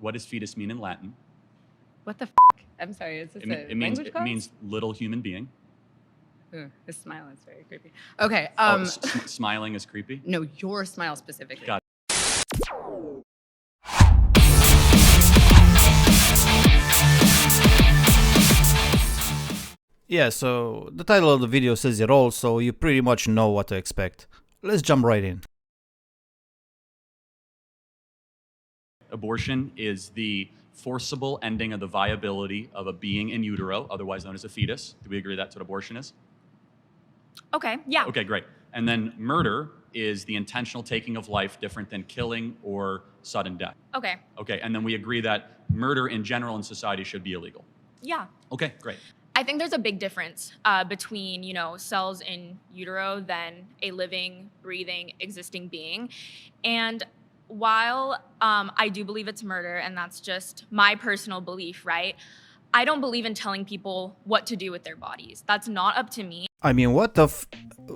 What does fetus mean in Latin? What the f? I'm sorry, is this It language class? means little human being. Ooh, his smile is very creepy. Okay. Smiling is creepy? No, your smile specifically. Got it. Yeah, so the title of the video says it all, so you pretty much know what to expect. Let's jump right in. Abortion is the forcible ending of the viability of a being in utero, otherwise known as a fetus. Do we agree that's what abortion is? Okay, yeah. Okay, great. And then murder is the intentional taking of life, different than killing or sudden death. Okay. Okay, and then we agree that murder in general in society should be illegal. Yeah. Okay, great. I think there's a big difference between, cells in utero than a living, breathing, existing being. And while I do believe it's murder, and that's just my personal belief, right? I don't believe in telling people what to do with their bodies. That's not up to me. I mean, what the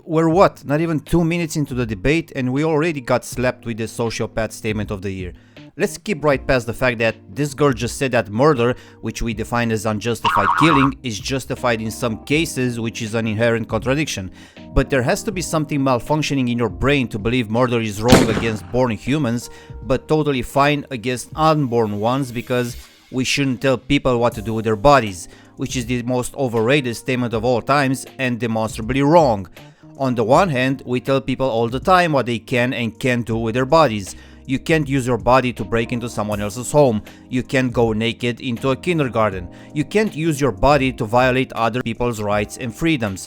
we're what? Not even 2 minutes into the debate and we already got slapped with the sociopath statement of the year. Let's skip right past the fact that this girl just said that murder, which we define as unjustified killing, is justified in some cases, which is an inherent contradiction. But there has to be something malfunctioning in your brain to believe murder is wrong against born humans, but totally fine against unborn ones, because we shouldn't tell people what to do with their bodies, which is the most overrated statement of all times and demonstrably wrong. On the one hand, we tell people all the time what they can and can't do with their bodies. You can't use your body to break into someone else's home. You can't go naked into a kindergarten. You can't use your body to violate other people's rights and freedoms.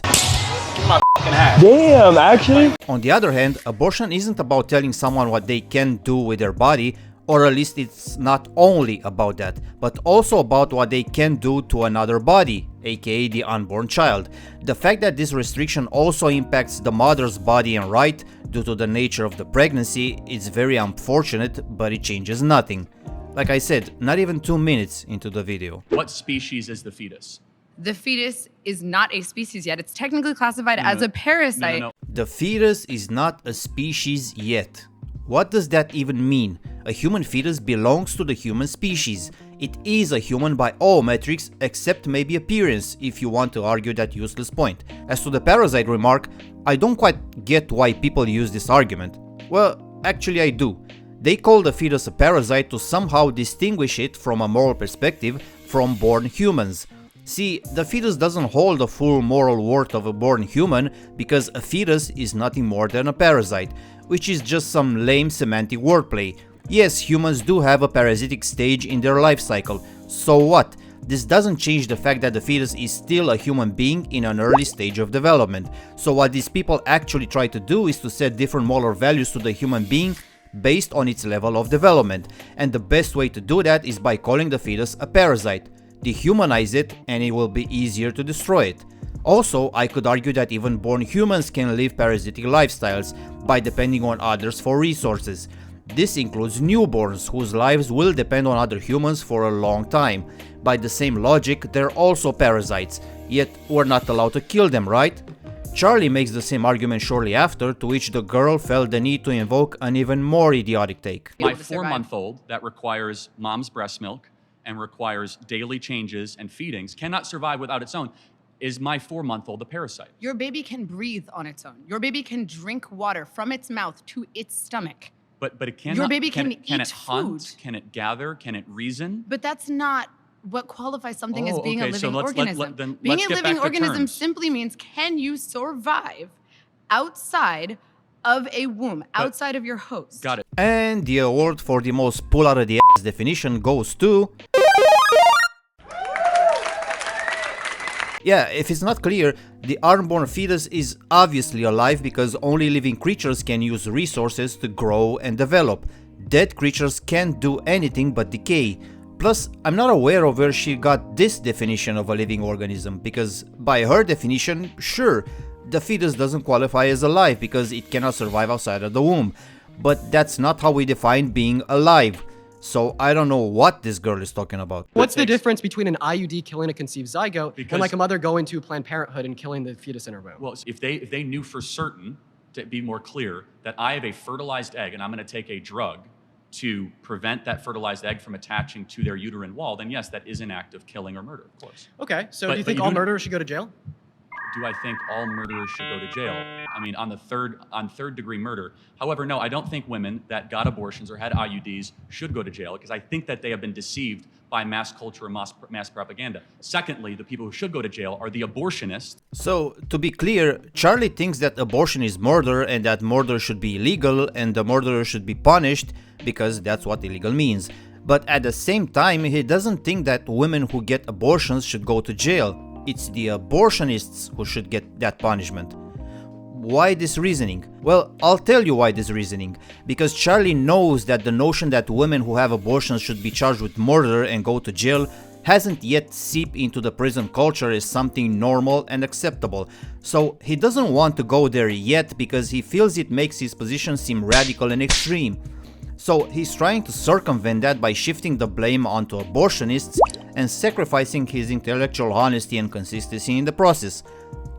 Damn, actually? On the other hand, abortion isn't about telling someone what they can do with their body, or at least it's not only about that, but also about what they can do to another body, aka the unborn child. The fact that this restriction also impacts the mother's body and right due to the nature of the pregnancy is very unfortunate, but it changes nothing. Like I said, not even 2 minutes into the video. What species is the fetus? The fetus is not a species yet. It's technically classified as a parasite. No. The fetus is not a species yet. What does that even mean? A human fetus belongs to the human species. It is a human by all metrics except maybe appearance, if you want to argue that useless point. As to the parasite remark, I don't quite get why people use this argument. Well, actually I do. They call the fetus a parasite to somehow distinguish it from a moral perspective from born humans. See, the fetus doesn't hold the full moral worth of a born human because a fetus is nothing more than a parasite, which is just some lame semantic wordplay. Yes, humans do have a parasitic stage in their life cycle, so what? This doesn't change the fact that the fetus is still a human being in an early stage of development. So what these people actually try to do is to set different moral values to the human being based on its level of development, and the best way to do that is by calling the fetus a parasite. Dehumanize it and it will be easier to destroy it. Also, I could argue that even born humans can live parasitic lifestyles by depending on others for resources. This includes newborns whose lives will depend on other humans for a long time. By the same logic, they're also parasites, yet we're not allowed to kill them, right? Charlie makes the same argument shortly after, to which the girl felt the need to invoke an even more idiotic take. My 4-month-old that requires mom's breast milk and requires daily changes and feedings cannot survive without its own. Is my 4-month-old a parasite? Your baby can breathe on its own. Your baby can drink water from its mouth to its stomach. But it cannot. Your baby can it eat hunt? food. Can it gather? Can it reason? But that's not what qualifies something as being a living so organism. let's Being a get living back to organism terms. simply means, can you survive outside of a womb, outside of your host? Got it. And the award for the most pull out of the ass definition goes to... Yeah, if it's not clear, the unborn fetus is obviously alive because only living creatures can use resources to grow and develop. Dead creatures can't do anything but decay. Plus, I'm not aware of where she got this definition of a living organism, because by her definition, sure, the fetus doesn't qualify as alive because it cannot survive outside of the womb. But that's not how we define being alive. So I don't know what this girl is talking about. What's the difference between an IUD killing a conceived zygote Because- and like a mother going to Planned Parenthood and killing the fetus in her womb? Well, if they knew for certain, to be more clear, that I have a fertilized egg and I'm going to take a drug to prevent that fertilized egg from attaching to their uterine wall, then yes, that is an act of killing or murder, of course. Okay, so But- do you but think you all do- murderers should go to jail? Do I think all murderers should go to jail? I mean, on third degree murder. However, no, I don't think women that got abortions or had IUDs should go to jail because I think that they have been deceived by mass culture and mass propaganda. Secondly, the people who should go to jail are the abortionists. So, to be clear, Charlie thinks that abortion is murder and that murder should be illegal and the murderer should be punished because that's what illegal means. But at the same time, he doesn't think that women who get abortions should go to jail. It's the abortionists who should get that punishment. Why this reasoning? Well, I'll tell you why this reasoning. Because Charlie knows that the notion that women who have abortions should be charged with murder and go to jail hasn't yet seeped into the prison culture as something normal and acceptable. So he doesn't want to go there yet because he feels it makes his position seem radical and extreme. So he's trying to circumvent that by shifting the blame onto abortionists and sacrificing his intellectual honesty and consistency in the process.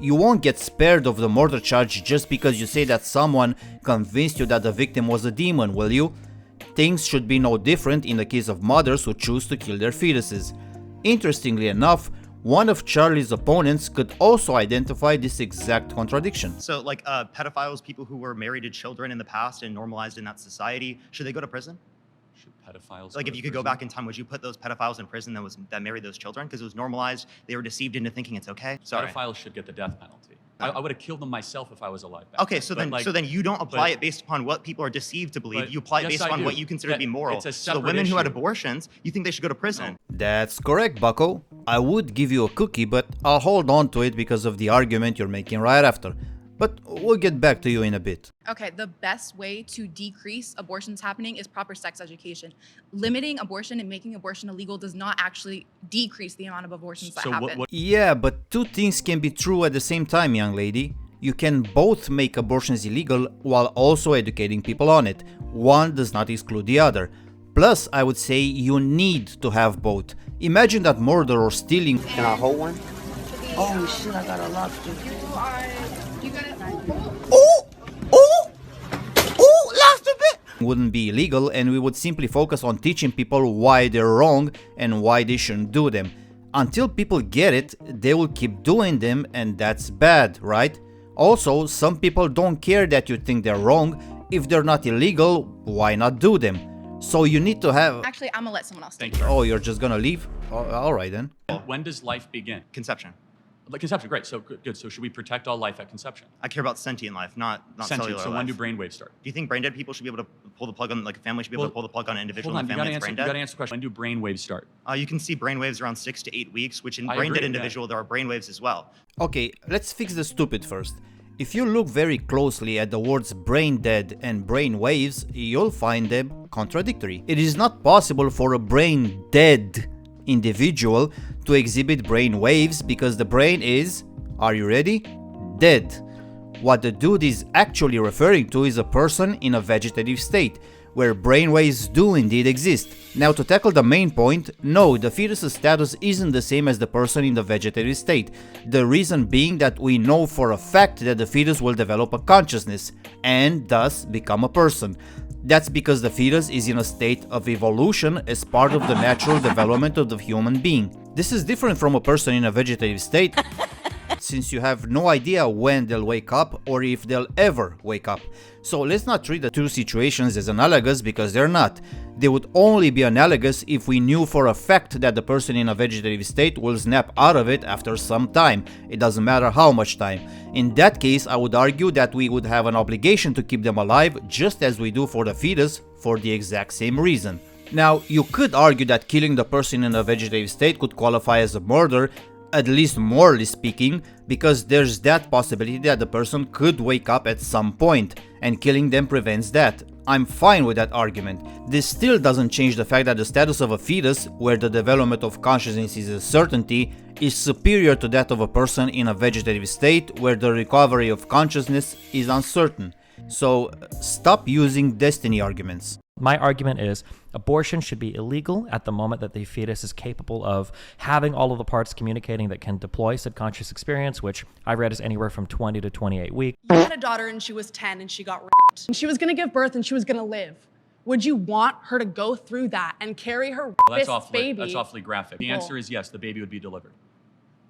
You won't get spared of the murder charge just because you say that someone convinced you that the victim was a demon, will you? Things should be no different in the case of mothers who choose to kill their fetuses. Interestingly enough, one of Charlie's opponents could also identify this exact contradiction. So, like, pedophiles, people who were married to children in the past and normalized in that society, should they go to prison? Should pedophiles Like, go if to you could go prison? back in time, would you put those pedophiles in prison that married those children? Because it was normalized, they were deceived into thinking it's okay? Sorry. Pedophiles should get the death penalty. I would have killed them myself if I was alive back Okay, then. so But, then, like, so then you don't apply but- it based upon what people are deceived to believe. But You apply it yes, based I upon do. what you consider to be That- moral. it's a So the separate women who had issue. abortions, you think they should go to prison? That's correct, Bucko. I would give you a cookie, but I'll hold on to it because of the argument you're making right after. But we'll get back to you in a bit. Okay, the best way to decrease abortions happening is proper sex education. Limiting abortion and making abortion illegal does not actually decrease the amount of abortions that So happen. what Yeah, but two things can be true at the same time, young lady. You can both make abortions illegal while also educating people on it. One does not exclude the other. Plus, I would say you need to have both. Imagine that murder or stealing Can I hold one? Oh shit, I got a lobster. wouldn't be illegal and we would simply focus on teaching people why they're wrong and why they shouldn't do them. Until people get it, they will keep doing them and that's bad, right? Also, some people don't care that you think they're wrong. If they're not illegal, why not do them? So you need to have... Actually, I'm gonna let someone else take Thank it. you. Oh, you're just gonna leave? Alright then. When does life begin? Conception. Like conception, great. So good. So should we protect all life at conception? I care about sentient life, not Sentient. cellular So life. when do brainwaves start? Do you think brain dead people should be able to pull the plug on, like a family should be able Well, to pull the plug on an individual Hold on, in the you family gotta that's answer. brain You dead? gotta answer the question. When do brainwaves start? You can see brain waves around 6 to 8 weeks, which in I brain dead agree, yeah. individual, there are brain waves as well. Okay, let's fix the stupid first. If you look very closely at the words brain dead and brain waves, you'll find them contradictory. It is not possible for a brain dead individual to exhibit brain waves because the brain is, are you ready? Dead. What the dude is actually referring to is a person in a vegetative state, where brainwaves do indeed exist. Now to tackle the main point, no, the fetus's status isn't the same as the person in the vegetative state. The reason being that we know for a fact that the fetus will develop a consciousness, and thus become a person. That's because the fetus is in a state of evolution as part of the natural development of the human being. This is different from a person in a vegetative state, since you have no idea when they'll wake up or if they'll ever wake up. So let's not treat the two situations as analogous because they're not. They would only be analogous if we knew for a fact that the person in a vegetative state will snap out of it after some time. It doesn't matter how much time. In that case, I would argue that we would have an obligation to keep them alive just as we do for the fetus for the exact same reason. Now, you could argue that killing the person in a vegetative state could qualify as a murder, at least morally speaking, because there's that possibility that the person could wake up at some point, and killing them prevents that. I'm fine with that argument. This still doesn't change the fact that the status of a fetus, where the development of consciousness is a certainty, is superior to that of a person in a vegetative state, where the recovery of consciousness is uncertain. So, stop using destiny arguments. My argument is abortion should be illegal at the moment that the fetus is capable of having all of the parts communicating that can deploy subconscious experience, which I read is anywhere from 20 to 28 weeks. I had a daughter and she was 10 and she got raped. And she was gonna give birth and she was gonna live. Would you want her to go through that and carry her Well, baby? that's awfully graphic. The answer is yes, the baby would be delivered.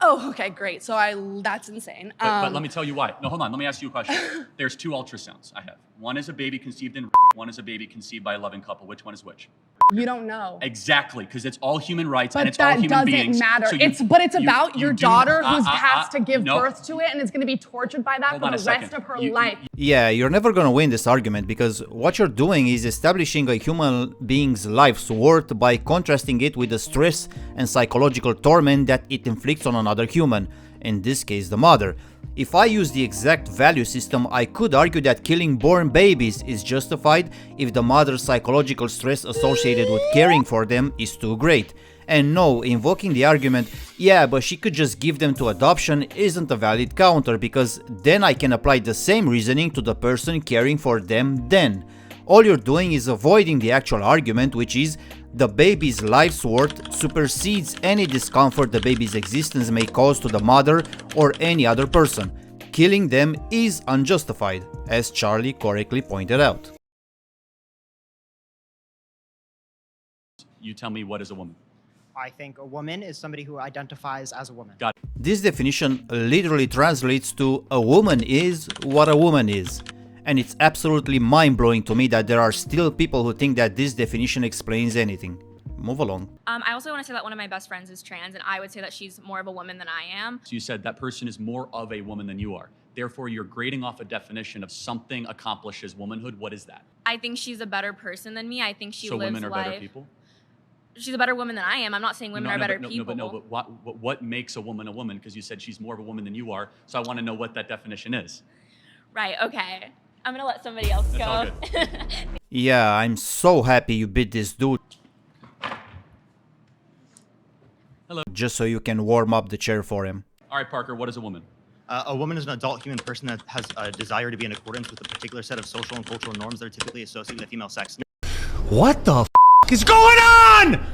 Oh, okay, great. So that's insane. But let me tell you why. No, hold on. Let me ask you a question. There's 2 ultrasounds I have. One is a baby conceived in one is a baby conceived by a loving couple. Which one is which? You don't know. Exactly, because it's all human rights But and it's all that human doesn't beings. matter. So It's about your daughter who has to give no. birth to it and is going to be tortured by that Hold for on the a second. rest of her life. Yeah, you're never gonna win this argument because what you're doing is establishing a human being's life's worth by contrasting it with the stress and psychological torment that it inflicts on another human, in this case the mother. If I use the exact value system, I could argue that killing born babies is justified if the mother's psychological stress associated with caring for them is too great. And no, invoking the argument, yeah, but she could just give them to adoption isn't a valid counter, because then I can apply the same reasoning to the person caring for them then. All you're doing is avoiding the actual argument, which is the baby's life's worth supersedes any discomfort the baby's existence may cause to the mother or any other person. Killing them is unjustified, as Charlie correctly pointed out. You tell me, what is a woman? I think a woman is somebody who identifies as a woman. Got it. This definition literally translates to a woman is what a woman is. And it's absolutely mind-blowing to me that there are still people who think that this definition explains anything. Move along. I also want to say that one of my best friends is trans, and I would say that she's more of a woman than I am. So you said that person is more of a woman than you are. Therefore, you're grading off a definition of something accomplishes womanhood. What is that? I think she's a better person than me. I think she So lives women are life. better people? She's a better woman than I am. I'm not saying women are better people. But what makes a woman? Because you said she's more of a woman than you are. So I want to know what that definition is. Right, okay. I'm gonna let somebody else That's all go. good. Yeah, I'm so happy you beat this dude. Hello. Just so you can warm up the chair for him. All right, Parker, what is a woman? A woman is an adult human person that has a desire to be in accordance with a particular set of social and cultural norms that are typically associated with female sex. What the is going on?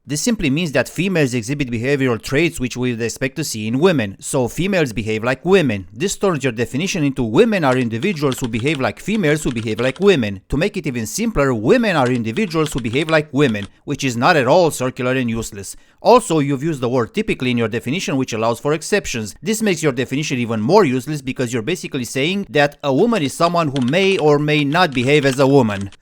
This simply means that females exhibit behavioral traits which we would expect to see in women, so females behave like women. This turns your definition into women are individuals who behave like females who behave like women. To make it even simpler, women are individuals who behave like women, which is not at all circular and useless. Also, you've used the word typically in your definition, which allows for exceptions. This makes your definition even more useless because you're basically saying that a woman is someone who may or may not behave as a woman.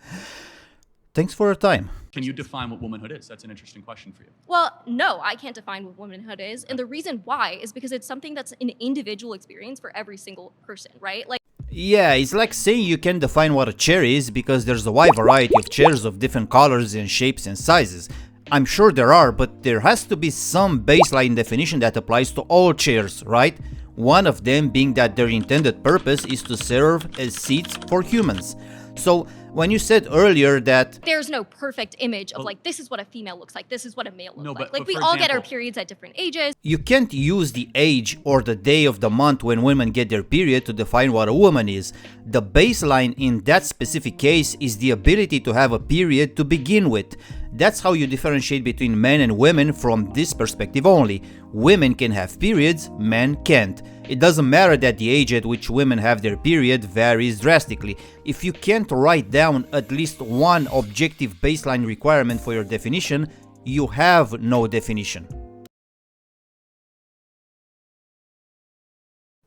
Thanks for your time. Can you define what womanhood is? That's an interesting question for you. Well, no, I can't define what womanhood is. And the reason why is because it's something that's an individual experience for every single person, right? Like, yeah, it's like saying you can define what a chair is because there's a wide variety of chairs of different colors and shapes and sizes. I'm sure there are, but there has to be some baseline definition that applies to all chairs, right? One of them being that their intended purpose is to serve as seats for humans. So, when you said earlier that there's no perfect image of like, this is what a female looks like, this is what a male looks like. Like, but we for all get our example, periods at different ages. you can't use the age or the day of the month when women get their period to define what a woman is. The baseline in that specific case is the ability to have a period to begin with. That's how you differentiate between men and women from this perspective only. Women can have periods, men can't. It doesn't matter that the age at which women have their period varies drastically. If you can't write down at least one objective baseline requirement for your definition, you have no definition.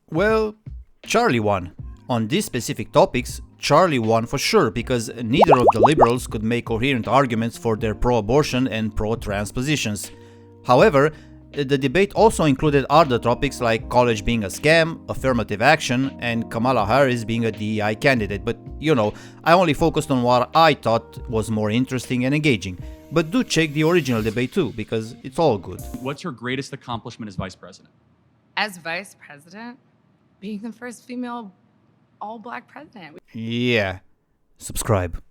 Well, Charlie won. On these specific topics, Charlie won for sure because neither of the liberals could make coherent arguments for their pro-abortion and pro-trans positions. However, the debate also included other topics like college being a scam, affirmative action, and Kamala Harris being a DEI candidate, but you know, I only focused on what I thought was more interesting and engaging. But do check the original debate too, because it's all good. What's her greatest accomplishment as vice president? As vice president? Being the first female all-black president. Yeah. Subscribe.